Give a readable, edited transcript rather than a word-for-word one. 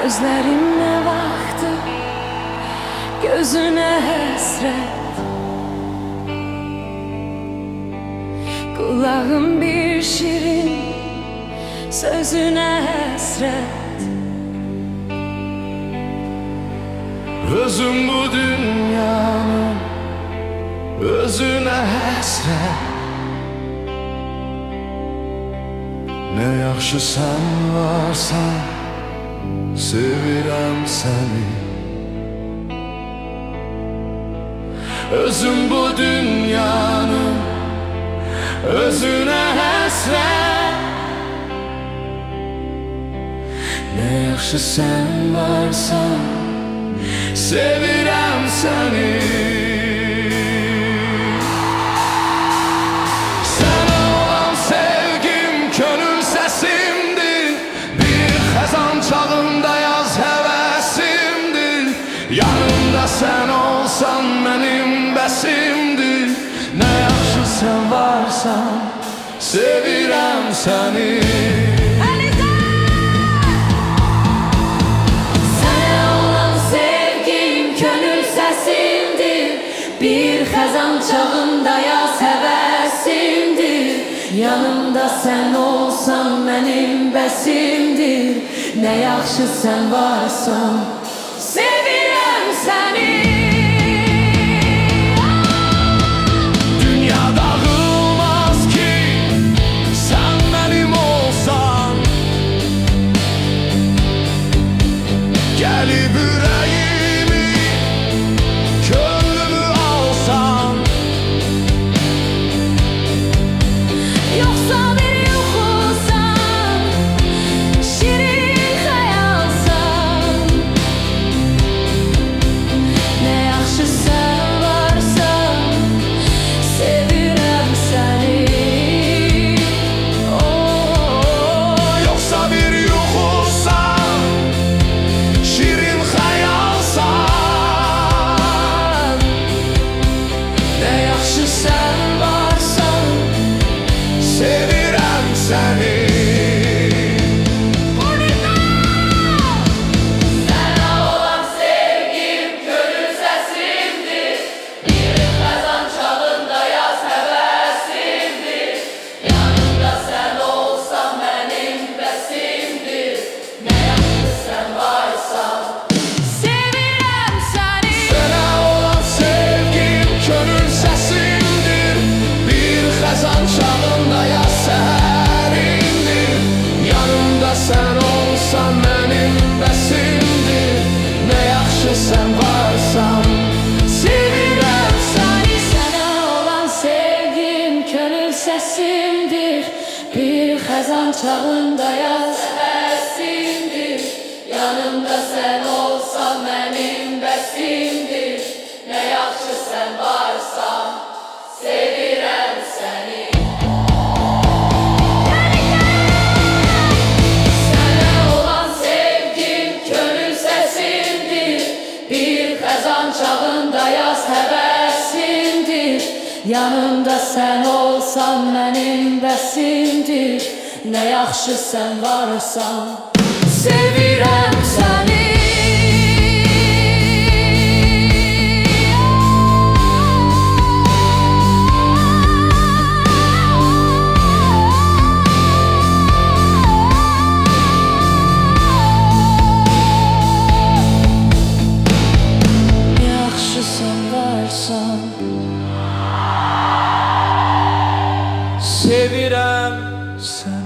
Gözlerim ne baktı, gözüne hasret. Kulağım bir şirin, sözüne hasret. Özüm bu dünyanın özüne hasret. Ne yaxşı sen varsan, sevirəm səni. Özüm bu dünyanın özüne hasret. Ne yaxşı sen varsan, sevirəm səni. Sənə olan sevgim könül səsimdir. Bir xəzan çağında yaz həvəsimdir. Yanımda sən olsan mənim bəsimdir. Nə yaxşı sən varsan, sevirəm səni. Bir xəzan çağında yaz həvəsimdir. Yanımda sən olsan mənim bəsimdir. Nə yaxşı sən varsan, sevirəm səni. Dünya dağılmaz ki sən mənim olsan. Gəlib ürəyimi, könlümü alsan. Yoxsa bir yuxusan, şirin xəyalsan. Nə yaxşı sən varsan, sevirəm səni. Yoxsa bir yuxusan, şirin xəyalsan. Nə yaxşı sən varsan, sevirəm səni. Sənə olan sevgim könül səsimdir. Bir xəzan çağında yaz həvəsimdir. Yanımda sən olsan mənim bəsimdir. Nə yaxşı sən varsan, sevirəm səni. Sənə olan sevgim könül səsimdir. Bir xəzan çağında yaz səhərimdir. Yanımda sən olsan mənim bəsimdir. Nə yaxşı sən varsan, sevirəm səni. Sənə olan sevgim könül səsimdir. Bir xəzan çağında yaz həvəsimdir. Yanımda sən olsan mənim bəsimdir. Nə yaxşı sən varsan, sevirəm səni. Sənə olan sevgim könül səsimdir. Bir xəzan çağında yaz həvəsimdir. Yanımda sən olsan mənim bəsimdir. Nə yaxşı sən varsan, sevirəm səni. Yaxşı sən varsan, Sevirəm səni.